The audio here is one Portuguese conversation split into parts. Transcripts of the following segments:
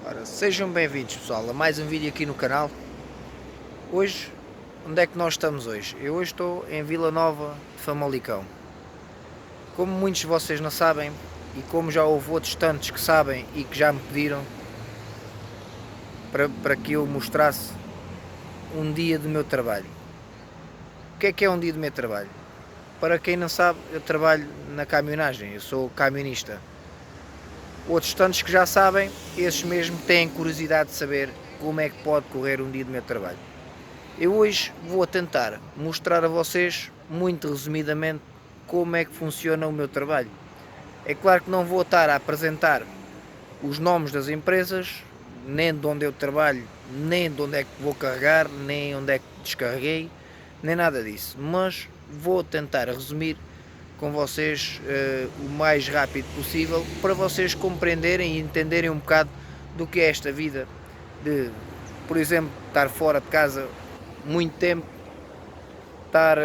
Ora, sejam bem-vindos pessoal a mais um vídeo aqui no canal. Hoje, onde é que nós estamos hoje? Eu hoje estou em Vila Nova de Famalicão. Como muitos de vocês não sabem, e como já houve outros tantos que sabem e que já me pediram para que eu mostrasse um dia do meu trabalho. O que é um dia do meu trabalho? Para quem não sabe, eu trabalho na caminhonagem, eu sou camionista. Outros tantos que já sabem, esses mesmo têm curiosidade de saber como é que pode correr um dia do meu trabalho. Eu hoje vou tentar mostrar a vocês, muito resumidamente, como é que funciona o meu trabalho. É claro que não vou estar a apresentar os nomes das empresas, nem de onde eu trabalho, nem de onde é que vou carregar, nem onde é que descarreguei, nem nada disso. Mas vou tentar resumir com vocês o mais rápido possível para vocês compreenderem e entenderem um bocado do que é esta vida de, por exemplo, estar fora de casa muito tempo, estar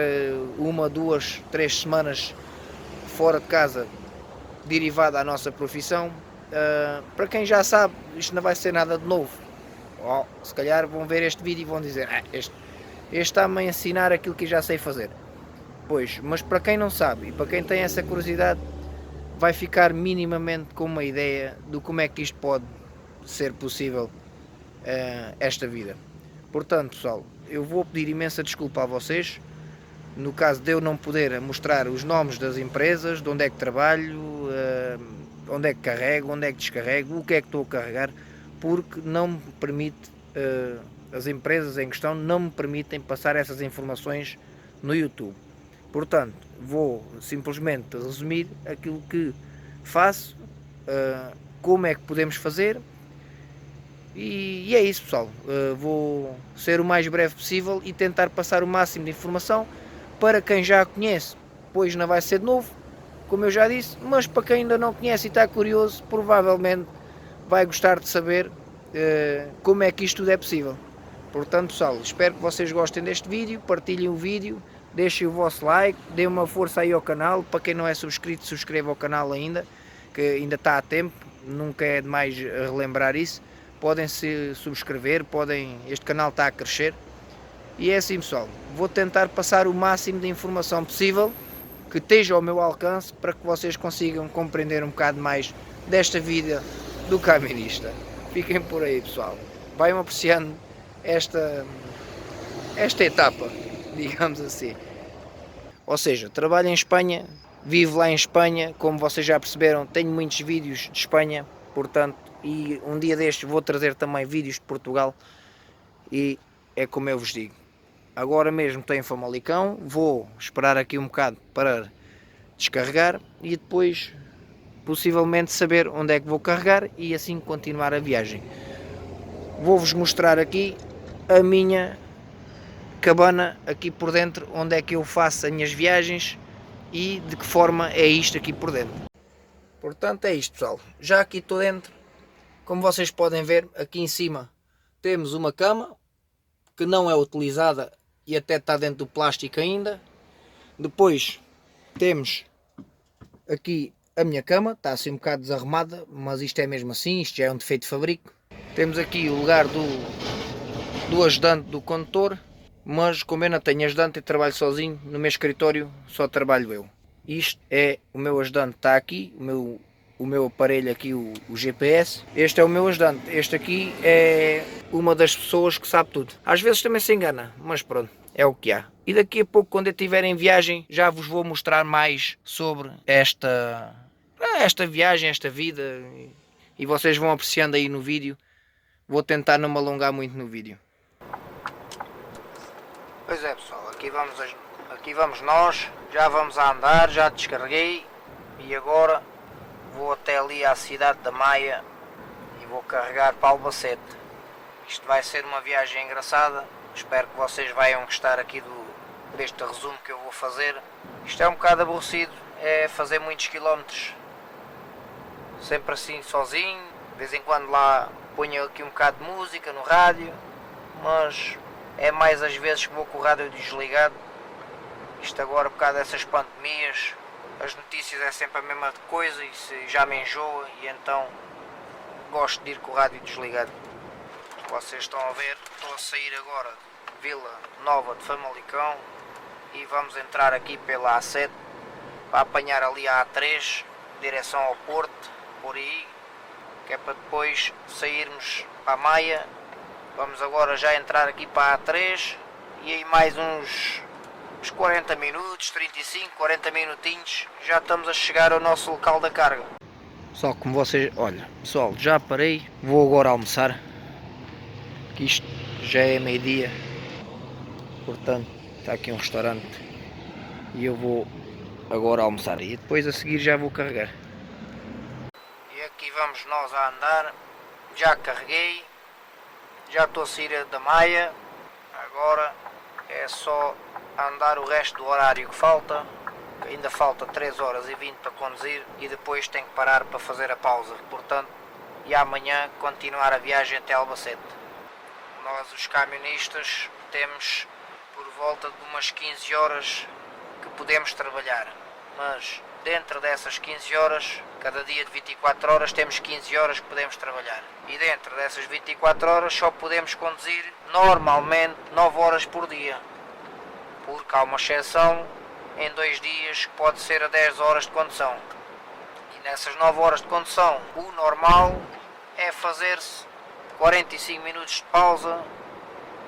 uma, duas, 3 semanas fora de casa derivada à nossa profissão. Para quem já sabe, isto não vai ser nada de novo. Se calhar vão ver este vídeo e vão dizer este está-me a ensinar aquilo que já sei fazer. Pois, mas para quem não sabe e para quem tem essa curiosidade, vai ficar minimamente com uma ideia de como é que isto pode ser possível, esta vida. Portanto, pessoal, eu vou pedir imensa desculpa a vocês, no caso de eu não poder mostrar os nomes das empresas, de onde é que trabalho, onde é que carrego, onde é que descarrego, o que é que estou a carregar, porque não me permite, as empresas em questão não me permitem passar essas informações no YouTube. Portanto, vou simplesmente resumir aquilo que faço, como é que podemos fazer, e é isso pessoal. Vou ser o mais breve possível e tentar passar o máximo de informação para quem já a conhece, pois não vai ser de novo, como eu já disse, mas para quem ainda não conhece e está curioso, provavelmente vai gostar de saber como é que isto tudo é possível. Portanto pessoal, espero que vocês gostem deste vídeo, partilhem o vídeo, deixem o vosso like, deem uma força aí ao canal. Para quem não é subscrito, subscreva ao canal ainda, que ainda está a tempo, nunca é demais relembrar isso. Podem se subscrever, este canal está a crescer. E é assim pessoal, vou tentar passar o máximo de informação possível que esteja ao meu alcance para que vocês consigam compreender um bocado mais desta vida do camionista. Fiquem por aí pessoal, vai-me apreciando esta etapa, digamos assim. Ou seja, trabalho em Espanha, vivo lá em Espanha, como vocês já perceberam, tenho muitos vídeos de Espanha, portanto, e um dia destes vou trazer também vídeos de Portugal, e é como eu vos digo. Agora mesmo estou em Famalicão, vou esperar aqui um bocado para descarregar e depois possivelmente saber onde é que vou carregar e assim continuar a viagem. Vou-vos mostrar aqui a minha cabana aqui por dentro, onde é que eu faço as minhas viagens e de que forma é isto aqui por dentro. Portanto é isto pessoal, já aqui estou dentro, como vocês podem ver, aqui em cima temos uma cama que não é utilizada e até está dentro do plástico ainda. Depois temos aqui a minha cama, está assim um bocado desarrumada, mas isto é mesmo assim, isto já é um defeito de fabrico. Temos aqui o lugar do ajudante do condutor, mas como eu não tenho ajudante e trabalho sozinho, no meu escritório só trabalho eu. Isto é o meu ajudante, está aqui, o meu aparelho aqui, o GPS. Este é o meu ajudante, este aqui é uma das pessoas que sabe tudo. Às vezes também se engana, mas pronto, é o que há. E daqui a pouco, quando eu estiver em viagem, já vos vou mostrar mais sobre esta viagem, esta vida, e vocês vão apreciando aí no vídeo. Vou tentar não me alongar muito no vídeo. Pois é pessoal, aqui vamos nós, já vamos a andar, já descarreguei e agora vou até ali à cidade da Maia e vou carregar para Albacete. Isto vai ser uma viagem engraçada, espero que vocês venham gostar aqui deste resumo que eu vou fazer. Isto é um bocado aborrecido, é fazer muitos quilómetros sempre assim sozinho, de vez em quando lá ponho aqui um bocado de música no rádio, mas é mais as vezes que vou com o rádio desligado. Isto agora por causa dessas pandemias, as notícias é sempre a mesma coisa e já me enjoa, e então gosto de ir com o rádio desligado. Vocês estão a ver, estou a sair agora de Vila Nova de Famalicão e vamos entrar aqui pela A7 para apanhar ali a A3, direção ao Porto, por aí, que é para depois sairmos para a Maia. Vamos agora já entrar aqui para a A3 e aí mais uns 40 minutos, 35, 40 minutinhos, já estamos a chegar ao nosso local da carga. Só como vocês, olha, pessoal, já parei, vou agora almoçar, que isto já é meio-dia, portanto está aqui um restaurante e eu vou agora almoçar e depois a seguir já vou carregar. E aqui vamos nós a andar, já carreguei, já estou a sair da Maia, agora é só andar o resto do horário que falta, que ainda falta 3 horas e 20 para conduzir e depois tenho que parar para fazer a pausa, portanto, e amanhã continuar a viagem até Albacete. Nós os camionistas temos por volta de umas 15 horas que podemos trabalhar, mas dentro dessas 15 horas, cada dia de 24 horas temos 15 horas que podemos trabalhar e dentro dessas 24 horas só podemos conduzir normalmente 9 horas por dia, porque há uma exceção em 2 dias que pode ser a 10 horas de condução e nessas 9 horas de condução o normal é fazer-se 45 minutos de pausa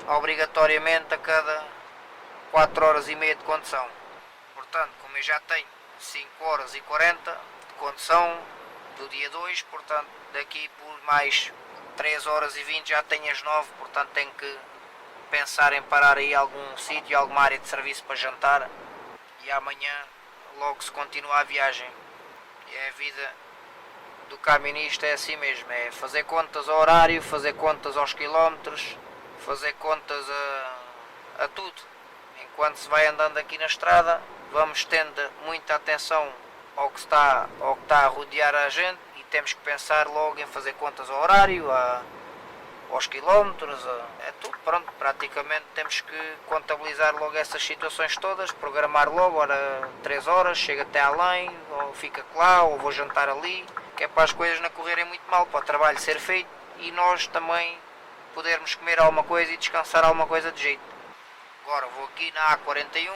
obrigatoriamente a cada 4 horas e meia de condução. Portanto, como eu já tenho 5 horas e 40 de condução do dia 2, portanto daqui por mais 3 horas e 20 já tenho as 9, portanto tenho que pensar em parar aí algum sítio, alguma área de serviço para jantar e amanhã logo se continua a viagem. E é a vida do camionista, é assim mesmo, é fazer contas ao horário, fazer contas aos quilómetros, fazer contas a tudo. Enquanto se vai andando aqui na estrada, vamos tendo muita atenção ao que está a rodear a gente e temos que pensar logo em fazer contas ao horário, aos quilómetros, é tudo, pronto, praticamente temos que contabilizar logo essas situações todas, programar logo, ora 3 horas, chega até além, ou fica lá, ou vou jantar ali, que é para as coisas não correrem muito mal, para o trabalho ser feito e nós também podermos comer alguma coisa e descansar alguma coisa de jeito. Agora vou aqui na A41,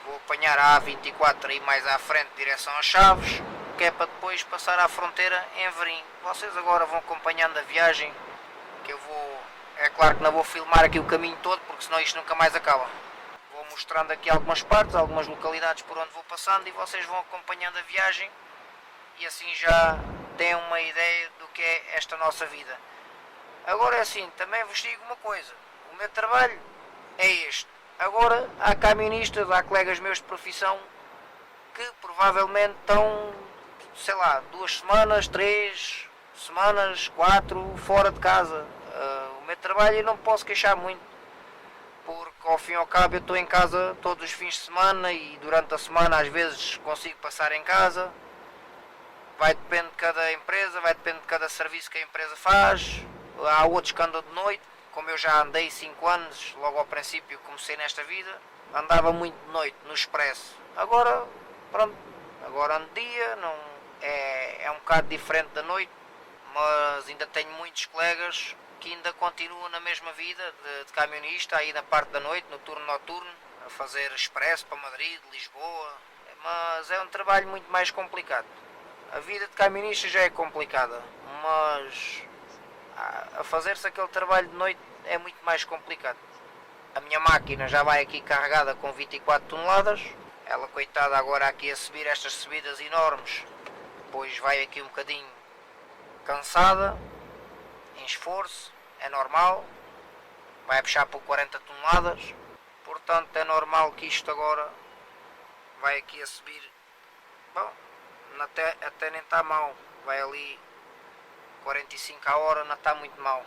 vou apanhar a A24 e mais à frente, direção a Chaves, que é para depois passar à fronteira em Verim. Vocês agora vão acompanhando a viagem, que eu vou, é claro que não vou filmar aqui o caminho todo, porque senão isto nunca mais acaba. Vou mostrando aqui algumas partes, algumas localidades por onde vou passando e vocês vão acompanhando a viagem e assim já têm uma ideia do que é esta nossa vida. Agora é assim, também vos digo uma coisa, o meu trabalho é este. Agora há camionistas, há colegas meus de profissão que provavelmente estão, sei lá, 2 semanas, 3 semanas, 4 fora de casa. O meu trabalho eu não posso queixar muito, porque ao fim e ao cabo eu estou em casa todos os fins de semana e durante a semana às vezes consigo passar em casa. Vai depender de cada empresa, vai depender de cada serviço que a empresa faz. Há outros que andam de noite, como eu já andei 5 anos, logo ao princípio comecei nesta vida, andava muito de noite, no expresso. Agora, pronto, agora ando de dia, não, é um bocado diferente da noite, mas ainda tenho muitos colegas que ainda continuam na mesma vida de camionista, aí na parte da noite, no turno noturno, a fazer expresso para Madrid, Lisboa, mas é um trabalho muito mais complicado. A vida de camionista já é complicada, mas a fazer-se aquele trabalho de noite é muito mais complicado. A minha máquina já vai aqui carregada com 24 toneladas, ela coitada agora aqui a subir estas subidas enormes, depois vai aqui um bocadinho cansada, em esforço, é normal, vai puxar por 40 toneladas, portanto é normal que isto agora vai aqui a subir, bom, até nem está mal, vai ali 45 a hora, não está muito mal.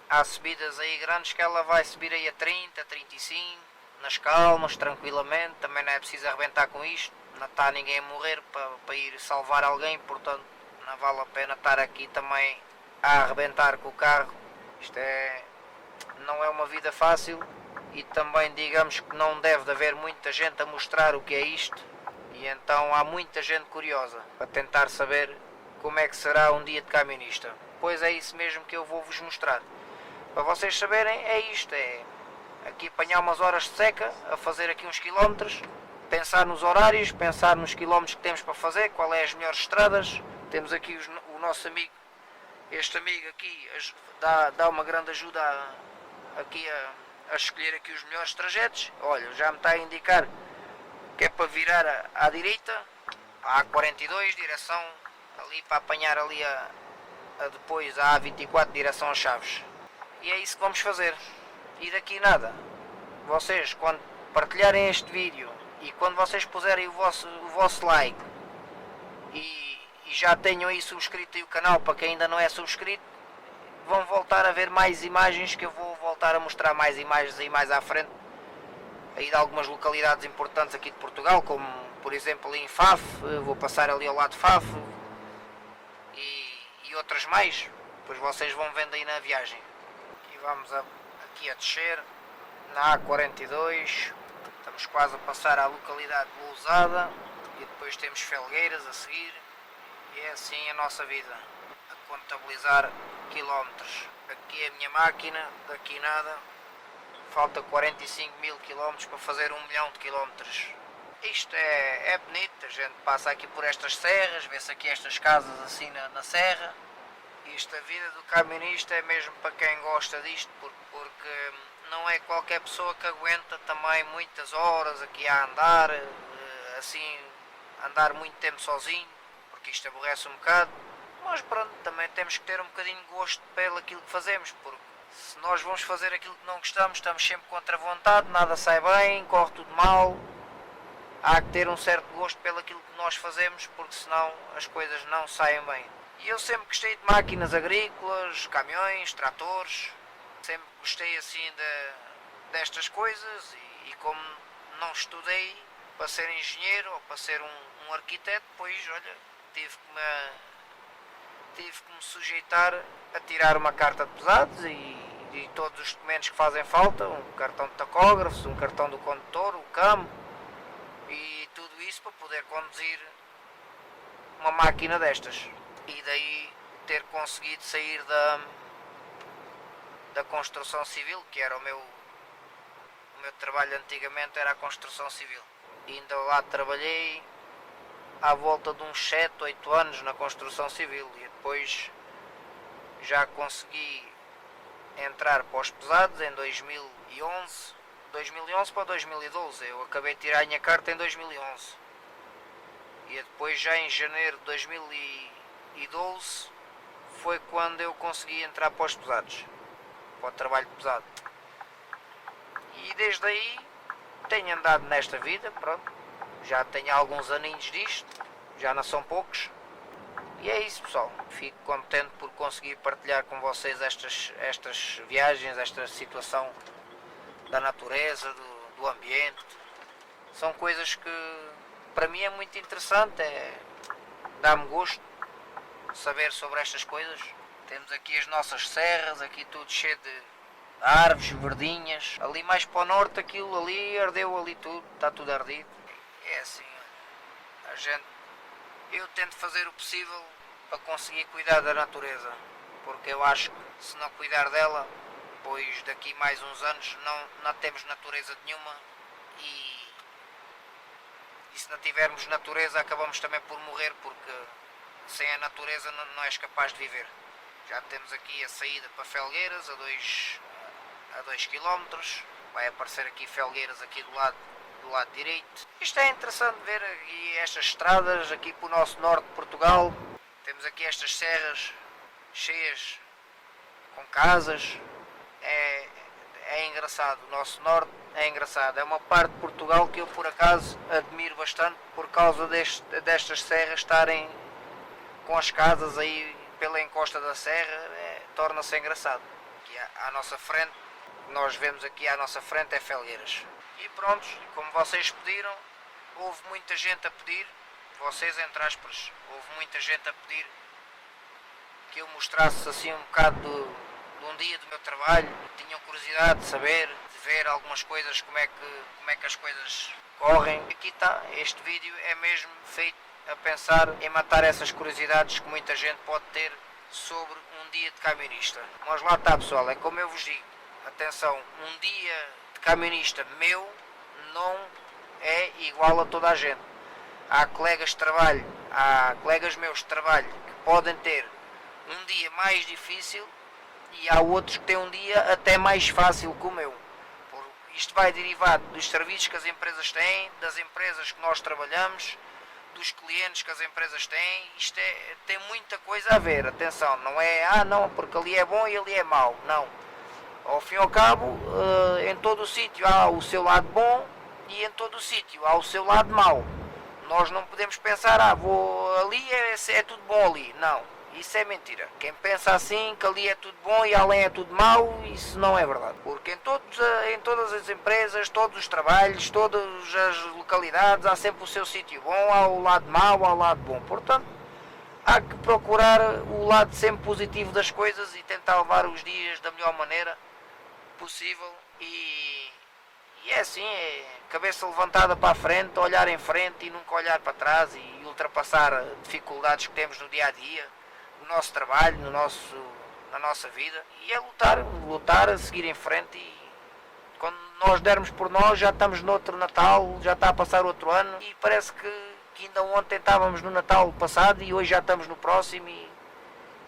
Há subidas aí grandes que ela vai subir aí a 30, 35, nas calmas, tranquilamente, também não é preciso arrebentar com isto, não está ninguém a morrer para ir salvar alguém, portanto não vale a pena estar aqui também a arrebentar com o carro. Isto não é uma vida fácil e também digamos que não deve de haver muita gente a mostrar o que é isto e então há muita gente curiosa para tentar saber como é que será um dia de camionista. pois é isso mesmo que eu vou vos mostrar. Para vocês saberem, é isto, é aqui apanhar umas horas de seca, a fazer aqui uns quilómetros, pensar nos horários, pensar nos quilómetros que temos para fazer, qual é as melhores estradas. Temos aqui o nosso amigo, este amigo aqui dá uma grande ajuda aqui a escolher aqui os melhores trajetos. Olha, já me está a indicar que é para virar à direita, a A42, direção ali para apanhar ali depois a A24, direção a Chaves. E é isso que vamos fazer. E daqui nada, vocês quando partilharem este vídeo e quando vocês puserem o vosso like e já tenham aí subscrito aí o canal, para quem ainda não é subscrito, vão voltar a ver mais imagens, que eu vou voltar a mostrar mais imagens aí mais à frente, aí de algumas localidades importantes aqui de Portugal, como por exemplo ali em Faf, vou passar ali ao lado de Faf e outras mais, depois vocês vão vendo aí na viagem. E vamos aqui a descer na A42, estamos quase a passar à localidade de Lousada e depois temos Felgueiras a seguir, e é assim a nossa vida, a contabilizar quilómetros. Aqui é a minha máquina, daqui nada, falta 45.000 quilómetros para fazer 1 milhão de quilómetros. Isto é bonito, a gente passa aqui por estas serras, vê-se aqui estas casas assim na serra. Isto, a vida do camionista é mesmo para quem gosta disto, porque não é qualquer pessoa que aguenta também muitas horas aqui a andar, assim, andar muito tempo sozinho, porque isto aborrece um bocado. Mas pronto, também temos que ter um bocadinho de gosto pelo aquilo que fazemos, porque se nós vamos fazer aquilo que não gostamos, estamos sempre contra a vontade, nada sai bem, corre tudo mal. Há que ter um certo gosto pelo aquilo que nós fazemos, porque senão as coisas não saem bem. E eu sempre gostei de máquinas agrícolas, caminhões, tratores, sempre gostei assim destas coisas e como não estudei para ser engenheiro ou para ser um arquiteto, pois olha, tive que me sujeitar a tirar uma carta de pesados e todos os documentos que fazem falta, um cartão de tacógrafos, um cartão do condutor, o CAM e tudo isso para poder conduzir uma máquina destas. E daí ter conseguido sair da construção civil, que era o meu trabalho antigamente, era a construção civil. E ainda lá trabalhei à volta de uns 7, 8 anos na construção civil e depois já consegui entrar para os pesados em 2011 para 2012. Eu acabei de tirar a minha carta em 2011 e depois já em janeiro de 2012 foi quando eu consegui entrar para os pesados, para o trabalho pesado. E desde aí tenho andado nesta vida, pronto, já tenho alguns aninhos disto, já não são poucos. E é isso, pessoal, fico contente por conseguir partilhar com vocês estas viagens, esta situação da natureza, do ambiente. São coisas que para mim é muito interessante, dá-me gosto saber sobre estas coisas. Temos aqui as nossas serras, aqui tudo cheio de árvores, verdinhas. Ali mais para o norte aquilo ali ardeu ali tudo, está tudo ardido. É assim, eu tento fazer o possível para conseguir cuidar da natureza, porque eu acho que se não cuidar dela, pois daqui mais uns anos não temos natureza nenhuma e se não tivermos natureza acabamos também por morrer, porque sem a natureza não és capaz de viver. Já temos aqui a saída para Felgueiras a 2 km, vai aparecer aqui Felgueiras aqui do lado direito. Isto é interessante ver aqui estas estradas aqui para o nosso norte de Portugal. Temos aqui estas serras cheias com casas. É engraçado, o nosso norte é engraçado. É uma parte de Portugal que eu por acaso admiro bastante por causa destas serras estarem com as casas aí pela encosta da serra, torna-se engraçado. Aqui à nossa frente, nós vemos aqui à nossa frente é Felgueiras. E pronto, como vocês pediram, houve muita gente a pedir, vocês entre aspas, houve muita gente a pedir que eu mostrasse assim um bocado de um dia do meu trabalho. Tinham curiosidade de saber, de ver algumas coisas, como é que as coisas correm. Aqui está, este vídeo é mesmo feito a pensar em matar essas curiosidades que muita gente pode ter sobre um dia de camionista. Mas lá está, pessoal, é como eu vos digo, atenção, um dia de camionista meu não é igual a toda a gente. Há colegas de trabalho, há colegas meus de trabalho que podem ter um dia mais difícil e há outros que têm um dia até mais fácil que o meu. Isto vai derivado dos serviços que as empresas têm, das empresas que nós trabalhamos, dos clientes que as empresas têm. Isto tem muita coisa a ver. Atenção, não é não, porque ali é bom e ali é mau. Não. Ao fim e ao cabo, em todo o sítio há o seu lado bom e em todo o sítio há o seu lado mau. Nós não podemos pensar, vou ali, é tudo bom ali. Não, isso é mentira. Quem pensa assim, que ali é tudo bom e além é tudo mau, isso não é verdade. Porque em todas as empresas, todos os trabalhos, todas as localidades, há sempre o seu sítio bom, há o lado mau, há o lado bom. Portanto, há que procurar o lado sempre positivo das coisas e tentar levar os dias da melhor maneira possível. E é assim, é cabeça levantada para a frente, olhar em frente e nunca olhar para trás e ultrapassar dificuldades que temos no dia a dia, no nosso trabalho, na nossa vida. E é lutar, a seguir em frente e quando nós dermos por nós já estamos no outro Natal, já está a passar outro ano e parece que ainda ontem estávamos no Natal passado e hoje já estamos no próximo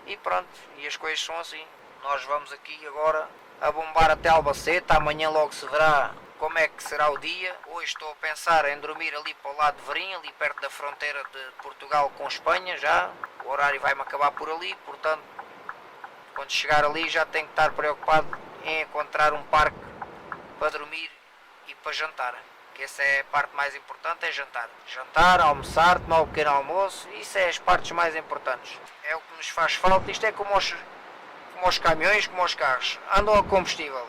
e pronto, e as coisas são assim. Nós vamos aqui agora a bombar até Albacete, amanhã logo se verá como é que será o dia. Hoje estou a pensar em dormir ali para o lado de Verim, ali perto da fronteira de Portugal com Espanha já. O horário vai-me acabar por ali, portanto, quando chegar ali já tenho que estar preocupado em encontrar um parque para dormir e para jantar. Que essa é a parte mais importante, é jantar. Jantar, almoçar, tomar um pequeno almoço, isso é as partes mais importantes. É o que nos faz falta, isto é como os caminhões, como os carros, andam a combustível.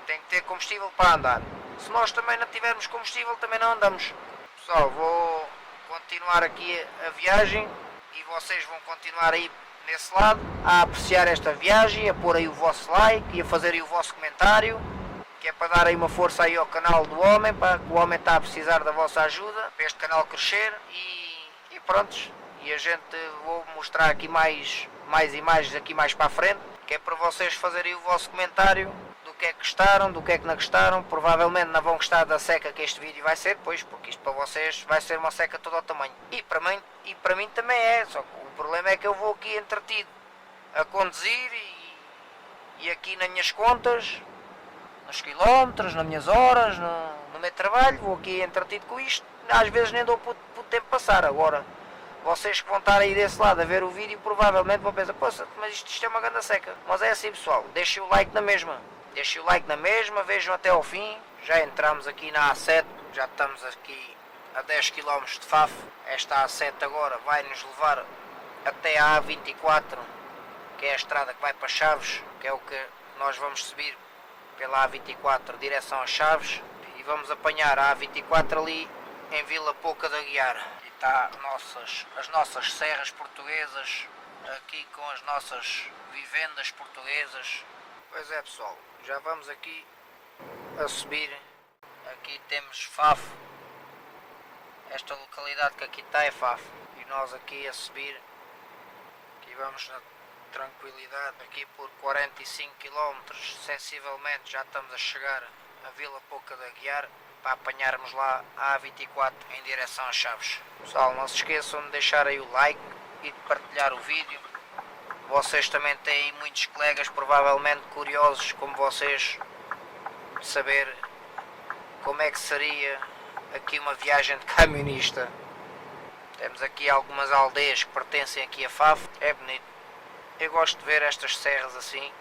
Tem que ter combustível para andar. Se nós também não tivermos combustível, também não andamos. Pessoal, vou continuar aqui a viagem e vocês vão continuar aí nesse lado a apreciar esta viagem, a pôr aí o vosso like e a fazer aí o vosso comentário, que é para dar aí uma força aí ao canal do homem, para que o homem está a precisar da vossa ajuda, para este canal crescer e prontos. E a gente vou mostrar aqui mais imagens aqui mais para a frente, que é para vocês fazerem o vosso comentário do que é que gostaram, do que é que não gostaram. Provavelmente não vão gostar da seca que este vídeo vai ser, pois, porque isto para vocês vai ser uma seca todo ao tamanho. E para mim também é, só que o problema é que eu vou aqui entretido a conduzir e aqui nas minhas contas, nos quilómetros, nas minhas horas, no meu trabalho, vou aqui entretido com isto. Às vezes nem dou para o tempo passar. Agora, vocês que vão estar aí desse lado a ver o vídeo provavelmente vão pensar, poxa, mas isto é uma grande seca. Mas é assim, pessoal, deixem o like na mesma. Deixem o like na mesma, vejam até ao fim. Já entramos aqui na A7, já estamos aqui a 10 km de Faf. Esta A7 agora vai nos levar até a A24, que é a estrada que vai para Chaves, que é o que nós vamos subir pela A24 direção a Chaves. E vamos apanhar a A24 ali em Vila Pouca da Guiar. E está as nossas serras portuguesas, aqui com as nossas vivendas portuguesas. Pois é, pessoal, já vamos aqui a subir. Aqui temos Faf, esta localidade que aqui está é Faf, e nós aqui a subir, aqui vamos na tranquilidade, aqui por 45 km, sensivelmente já estamos a chegar a Vila Pouca da Guiar, para apanharmos lá a A24 em direção a Chaves. Pessoal, não se esqueçam de deixar aí o like e de partilhar o vídeo. Vocês também têm muitos colegas provavelmente curiosos como vocês de saber como é que seria aqui uma viagem de camionista. Temos aqui algumas aldeias que pertencem aqui a Faf, é bonito. Eu gosto de ver estas serras assim,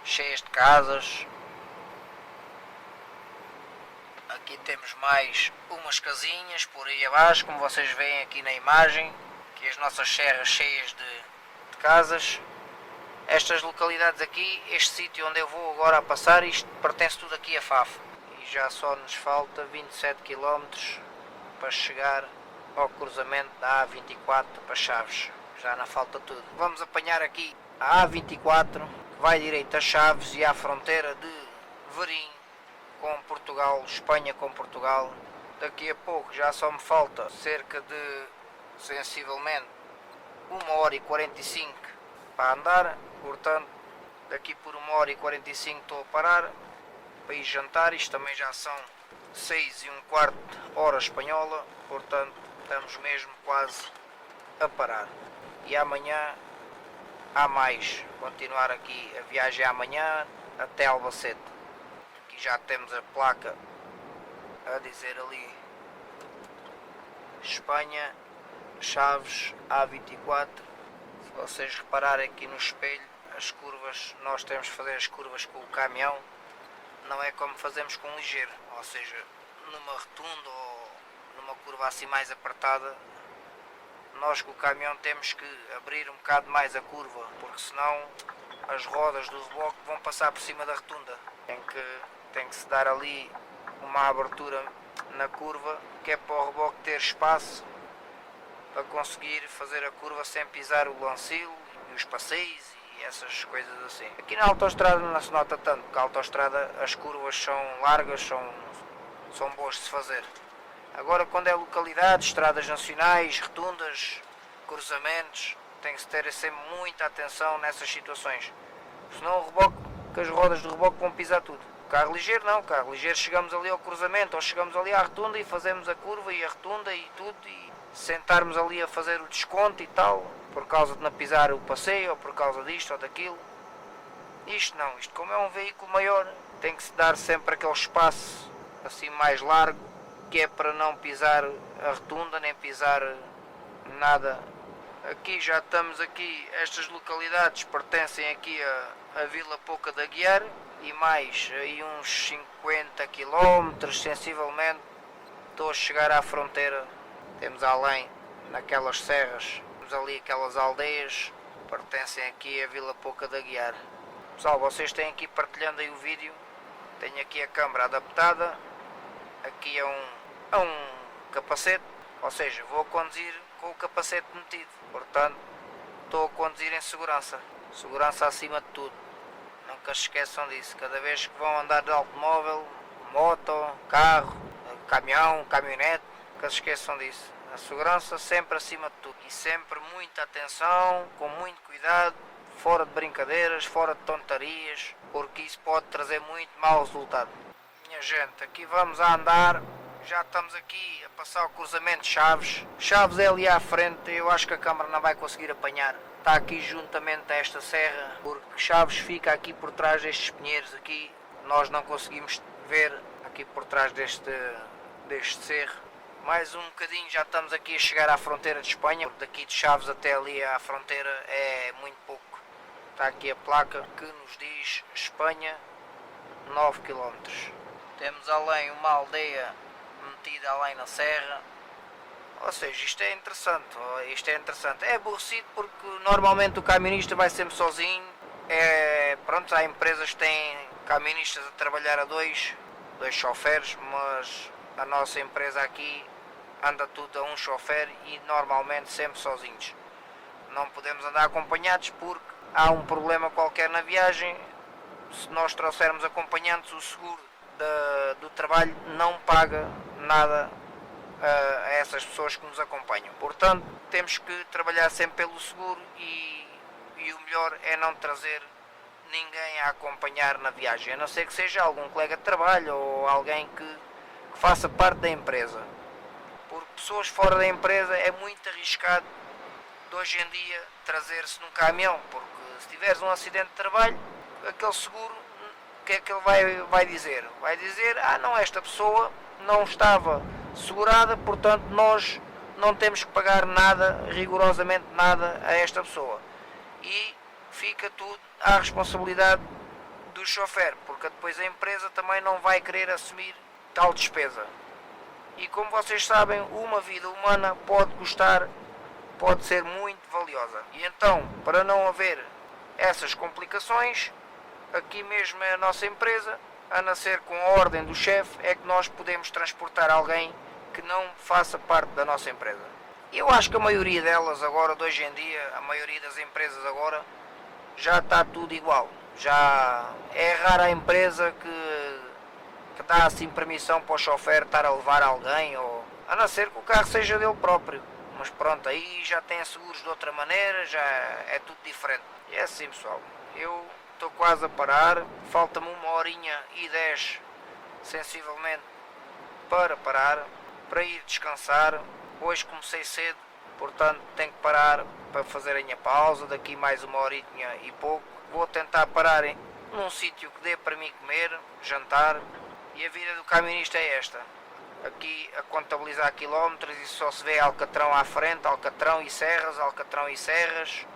cheias de casas. Aqui temos mais umas casinhas por aí abaixo, como vocês veem aqui na imagem, aqui as nossas serras cheias de casas. Estas localidades aqui, este sítio onde eu vou agora a passar, isto pertence tudo aqui a Faf. E já só nos falta 27 km para chegar ao cruzamento da A24 para Chaves. Já não falta tudo. Vamos apanhar aqui a A24, que vai direito a Chaves e à fronteira de Verim com Portugal, Espanha com Portugal. Daqui a pouco já só me falta cerca de sensivelmente 1 hora e 45 para andar, portanto daqui por 1h45 estou a parar para ir jantar. Isto também já são 6h15 hora espanhola, portanto estamos mesmo quase a parar. E amanhã há mais, continuar aqui a viagem amanhã até Albacete. Aqui já temos a placa a dizer ali Espanha, Chaves A24. Se vocês repararem aqui no espelho, as curvas, nós temos que fazer as curvas com o caminhão, não é como fazemos com o ligeiro, ou seja, numa rotunda ou numa curva assim mais apertada, nós com o caminhão temos que abrir um bocado mais a curva, porque senão as rodas do reboque vão passar por cima da rotunda. Tem que se dar ali uma abertura na curva, que é para o reboque ter espaço para conseguir fazer a curva sem pisar o lancilo e os passeios e essas coisas assim. Aqui na autoestrada não se nota tanto, porque a autoestrada as curvas são largas, são boas de se fazer. Agora quando é localidade, estradas nacionais, rotundas, cruzamentos, tem que se ter sempre muita atenção nessas situações. Senão o reboque, que as rodas do reboque vão pisar tudo. Carro ligeiro não, carro ligeiro chegamos ali ao cruzamento ou chegamos ali à rotunda e fazemos a curva e a rotunda e tudo, e sentarmos ali a fazer o desconto e tal, por causa de não pisar o passeio ou por causa disto ou daquilo. Isto não, isto como é um veículo maior, tem que se dar sempre aquele espaço assim mais largo, que é para não pisar a rotunda nem pisar nada. Aqui já estamos aqui, estas localidades pertencem aqui a Vila Pouca da Aguiar e mais aí uns 50 km sensivelmente estou a chegar à fronteira. Temos além, naquelas serras, temos ali aquelas aldeias, pertencem aqui a Vila Pouca da Aguiar. Pessoal, vocês têm aqui partilhando aí o vídeo, tenho aqui a câmara adaptada, aqui é um capacete, ou seja, vou a conduzir com o capacete metido, portanto estou a conduzir em segurança, segurança acima de tudo, nunca se esqueçam disso. Cada vez que vão andar de automóvel, moto, carro, caminhão, caminhonete, nunca se esqueçam disso, a segurança sempre acima de tudo e sempre muita atenção, com muito cuidado, fora de brincadeiras, fora de tontarias, porque isso pode trazer muito mau resultado. Minha gente, aqui vamos a andar, já estamos aqui a passar o cruzamento de Chaves. Chaves é ali à frente, eu acho que a câmara não vai conseguir apanhar. Está aqui juntamente a esta serra, porque Chaves fica aqui por trás destes pinheiros aqui. Nós não conseguimos ver aqui por trás deste cerro. Mais um bocadinho já estamos aqui a chegar à fronteira de Espanha. Daqui de Chaves até ali à fronteira é muito pouco. Está aqui a placa que nos diz Espanha 9 km. Temos além uma aldeia metida além na serra, ou seja, isto é interessante, é aborrecido porque normalmente o camionista vai sempre sozinho, pronto, há empresas que têm camionistas a trabalhar a dois choferes, mas a nossa empresa aqui anda tudo a um chofer e normalmente sempre sozinhos, não podemos andar acompanhados porque há um problema qualquer na viagem. Se nós trouxermos acompanhantes, o seguro do trabalho não paga nada a essas pessoas que nos acompanham. Portanto, temos que trabalhar sempre pelo seguro e o melhor é não trazer ninguém a acompanhar na viagem, a não ser que seja algum colega de trabalho ou alguém que faça parte da empresa. Porque pessoas fora da empresa é muito arriscado de hoje em dia trazer-se num caminhão, porque se tiveres um acidente de trabalho, aquele seguro, o que é que ele vai dizer? Vai dizer, não, esta pessoa não estava segurada, portanto nós não temos que pagar nada, rigorosamente nada, a esta pessoa. E fica tudo à responsabilidade do chofer, porque depois a empresa também não vai querer assumir tal despesa. E como vocês sabem, uma vida humana pode ser muito valiosa. E então, para não haver essas complicações, aqui mesmo é a nossa empresa, a nascer com a ordem do chefe, é que nós podemos transportar alguém que não faça parte da nossa empresa. Eu acho que a maioria delas agora, de hoje em dia, a maioria das empresas agora, já está tudo igual. Já é rara a empresa que dá assim permissão para o chofer estar a levar alguém, ou a não ser que o carro seja dele próprio. Mas pronto, aí já tem seguros de outra maneira, já é tudo diferente. E é assim, pessoal, eu estou quase a parar, falta-me 1h10 sensivelmente para parar, para ir descansar. Hoje comecei cedo, portanto tenho que parar para fazer a minha pausa, daqui mais 1h e pouco. Vou tentar parar num sítio que dê para mim comer, jantar, e a vida do camionista é esta. Aqui a contabilizar quilómetros e só se vê Alcatrão à frente, Alcatrão e Serras,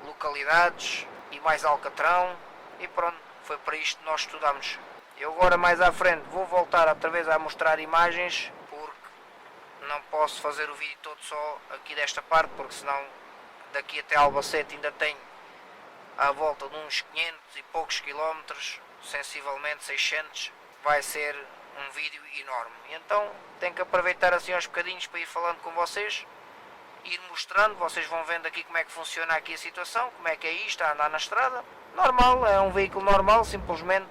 localidades e mais Alcatrão, e pronto, foi para isto que nós estudamos. Eu agora mais à frente vou voltar outra vez a mostrar imagens, porque não posso fazer o vídeo todo só aqui desta parte, porque senão daqui até Albacete ainda tenho à volta de uns 500 e poucos quilómetros, sensivelmente 600, vai ser um vídeo enorme. Então tenho que aproveitar assim aos bocadinhos para ir falando com vocês, ir mostrando, vocês vão vendo aqui como é que funciona aqui a situação, como é que é isto, a andar na estrada. Normal, é um veículo normal, simplesmente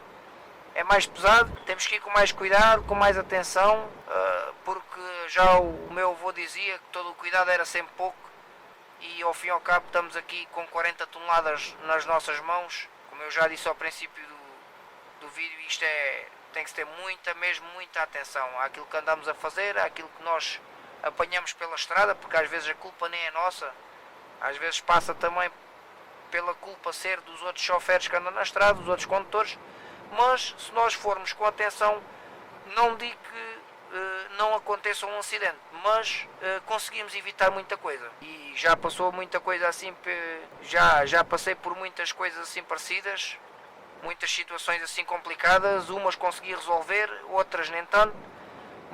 é mais pesado, temos que ir com mais cuidado, com mais atenção, porque já o meu avô dizia que todo o cuidado era sempre pouco, e ao fim e ao cabo estamos aqui com 40 toneladas nas nossas mãos. Como eu já disse ao princípio do vídeo, isto tem que ter muita atenção àquilo que andamos a fazer, àquilo que nós apanhamos pela estrada, porque às vezes a culpa nem é nossa, às vezes passa também pela culpa ser dos outros choferes que andam na estrada, dos outros condutores. Mas se nós formos com atenção, não digo que não aconteça um acidente, mas conseguimos evitar muita coisa. E já passou muita coisa assim, já passei por muitas coisas assim parecidas, muitas situações assim complicadas, umas consegui resolver, outras nem tanto,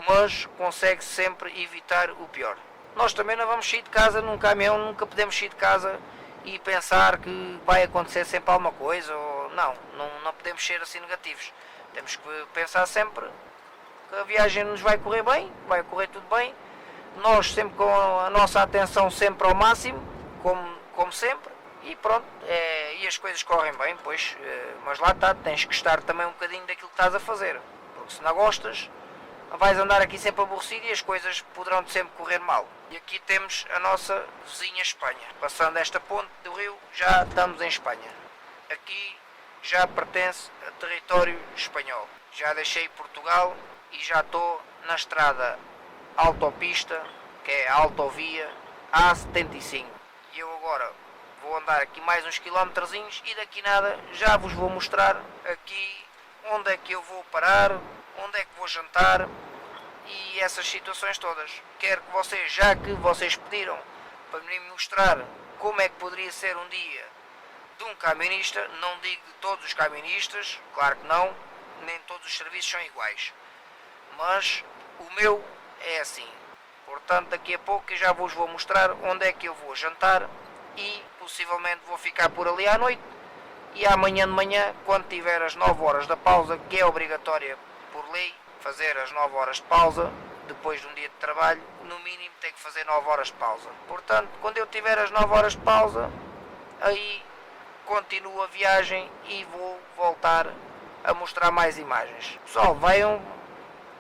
mas consegue sempre evitar o pior. Nós também não vamos sair de casa num caminhão, nunca podemos sair de casa e pensar que vai acontecer sempre alguma coisa, ou não podemos ser assim negativos. Temos que pensar sempre que a viagem nos vai correr bem, vai correr tudo bem, nós sempre com a nossa atenção sempre ao máximo, como sempre, e pronto, e as coisas correm bem, pois, mas lá está, tens que gostar também um bocadinho daquilo que estás a fazer, porque se não gostas, vais andar aqui sempre aborrecido e as coisas poderão sempre correr mal. E aqui temos a nossa vizinha Espanha. Passando esta ponte do rio, já estamos em Espanha. Aqui já pertence a território espanhol. Já deixei Portugal e já estou na estrada autopista, que é a autovia A75. E eu agora vou andar aqui mais uns quilómetrozinhos e daqui nada já vos vou mostrar aqui onde é que eu vou parar, onde é que vou jantar e essas situações todas. Quero que vocês, já que vocês pediram para me mostrar como é que poderia ser um dia de um camionista, não digo de todos os camionistas, claro que não, nem todos os serviços são iguais, mas o meu é assim. Portanto, daqui a pouco eu já vos vou mostrar onde é que eu vou jantar e possivelmente vou ficar por ali à noite. E amanhã de manhã, quando tiver as 9 horas da pausa, que é obrigatória por lei, fazer as 9 horas de pausa, depois de um dia de trabalho, no mínimo tem que fazer 9 horas de pausa. Portanto, quando eu tiver as 9 horas de pausa, aí continuo a viagem e vou voltar a mostrar mais imagens. Pessoal,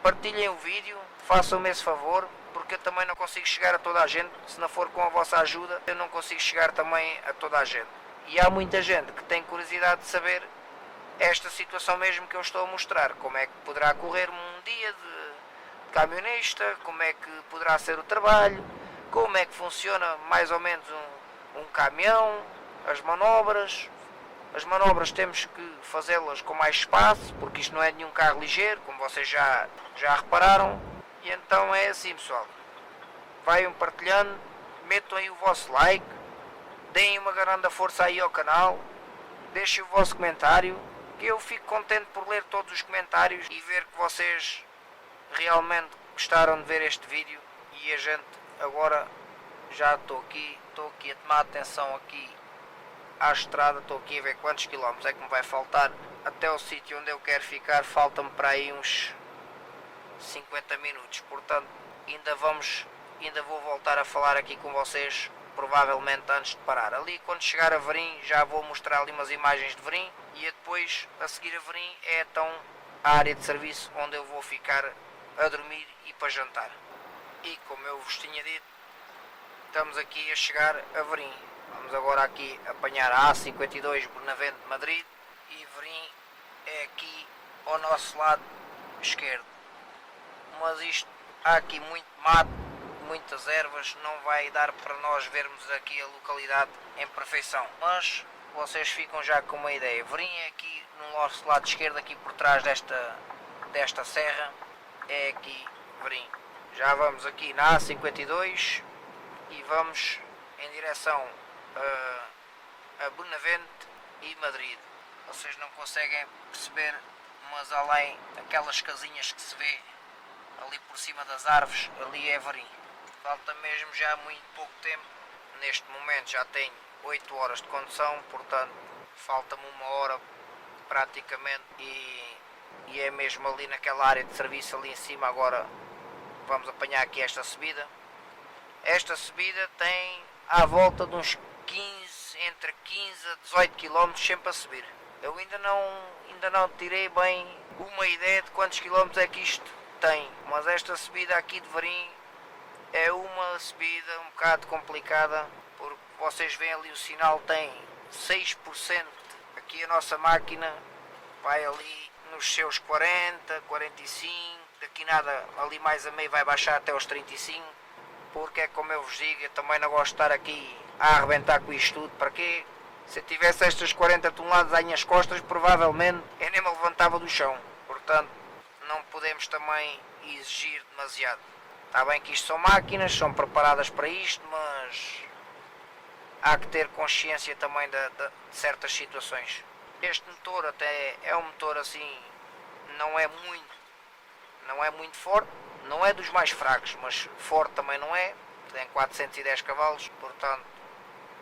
partilhem o vídeo, façam-me esse favor, porque eu também não consigo chegar a toda a gente. Se não for com a vossa ajuda, eu não consigo chegar também a toda a gente. E há muita gente que tem curiosidade de saber esta situação mesmo que eu estou a mostrar. Como é que poderá correr um dia de camionista, como é que poderá ser o trabalho, como é que funciona mais ou menos um caminhão, as manobras. As manobras temos que fazê-las com mais espaço, porque isto não é nenhum carro ligeiro, como vocês já repararam. E então é assim, pessoal. Vaiam partilhando, metam aí o vosso like, deem uma grande força aí ao canal, deixem o vosso comentário, que eu fico contente por ler todos os comentários e ver que vocês realmente gostaram de ver este vídeo. E a gente agora já estou aqui a tomar atenção aqui à estrada, estou aqui a ver quantos quilómetros é que me vai faltar até o sítio onde eu quero ficar. Falta-me para aí uns 50 minutos, portanto ainda vou voltar a falar aqui com vocês, provavelmente antes de parar. Ali quando chegar a Verim já vou mostrar ali umas imagens de Verim, e depois a seguir a Verim é então a área de serviço onde eu vou ficar a dormir e para jantar. E como eu vos tinha dito, estamos aqui a chegar a Verim. Vamos agora aqui apanhar a A52 Benavente de Madrid e Verim é aqui ao nosso lado esquerdo. Mas isto, há aqui muito mato, muitas ervas, não vai dar para nós vermos aqui a localidade em perfeição. Mas vocês ficam já com uma ideia. Verim é aqui no nosso lado esquerdo, aqui por trás desta serra, é aqui Verim. Já vamos aqui na A52 e vamos em direção a Benavente e Madrid. Vocês não conseguem perceber, mas além aquelas casinhas que se vê ali por cima das árvores, ali é Verim. Falta mesmo já muito pouco tempo. Neste momento já tenho 8 horas de condução, portanto falta-me 1 hora praticamente e é mesmo ali naquela área de serviço ali em cima. Agora vamos apanhar aqui esta subida. Esta subida tem à volta de uns 15, entre 15 a 18 km sempre a subir. Eu ainda não tirei bem uma ideia de quantos quilómetros é que isto tem, mas esta subida aqui de Verim é uma subida um bocado complicada, porque vocês veem ali o sinal tem 6%, aqui a nossa máquina vai ali nos seus 40, 45, daqui nada, ali mais a meio vai baixar até aos 35, porque é como eu vos digo, eu também não gosto de estar aqui a arrebentar com isto tudo. Para quê? Se eu tivesse estas 40 toneladas às minhas costas, provavelmente eu nem me levantava do chão. Portanto, não podemos também exigir demasiado. Está bem que isto são máquinas, são preparadas para isto, mas há que ter consciência também de certas situações. Este motor até é um motor assim, não é muito forte, não é dos mais fracos, mas forte também não é. Tem 410 cavalos, portanto,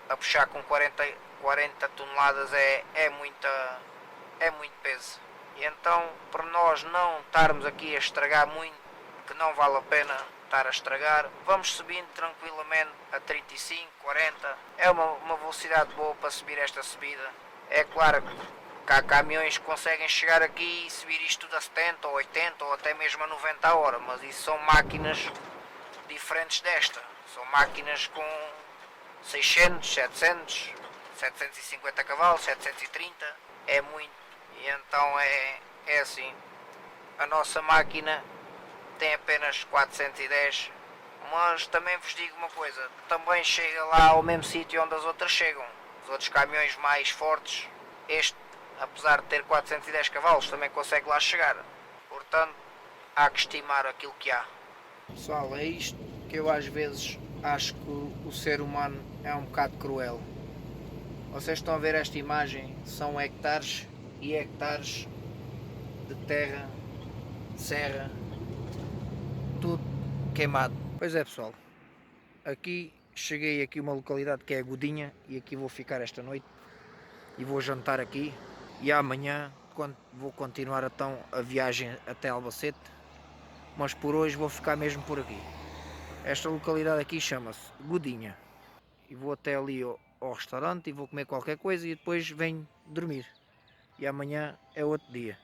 a puxar com 40 toneladas é muito peso. E então, para nós não estarmos aqui a estragar muito, que não vale a pena estar a estragar, vamos subindo tranquilamente a 35, 40. É uma velocidade boa para subir esta subida. É claro que há caminhões que conseguem chegar aqui e subir isto tudo a 70 ou 80 ou até mesmo a 90 a hora, mas isso são máquinas diferentes desta. São máquinas com 600, 700, 750 cavalos, 730, é muito. E então é assim, a nossa máquina tem apenas 410, mas também vos digo uma coisa, também chega lá ao mesmo sítio onde as outras chegam. Os outros caminhões mais fortes, este, apesar de ter 410 cavalos, também consegue lá chegar. Portanto, há que estimar aquilo que há. Pessoal, é isto que eu às vezes acho que o ser humano é um bocado cruel. Vocês estão a ver esta imagem, são hectares e hectares de terra, serra, tudo queimado. Pois é, pessoal, aqui cheguei aqui a uma localidade que é a Godinha e aqui vou ficar esta noite e vou jantar aqui e amanhã vou continuar então a viagem até Albacete, mas por hoje vou ficar mesmo por aqui. Esta localidade aqui chama-se Godinha e vou até ali ao restaurante e vou comer qualquer coisa e depois venho dormir e amanhã é outro dia.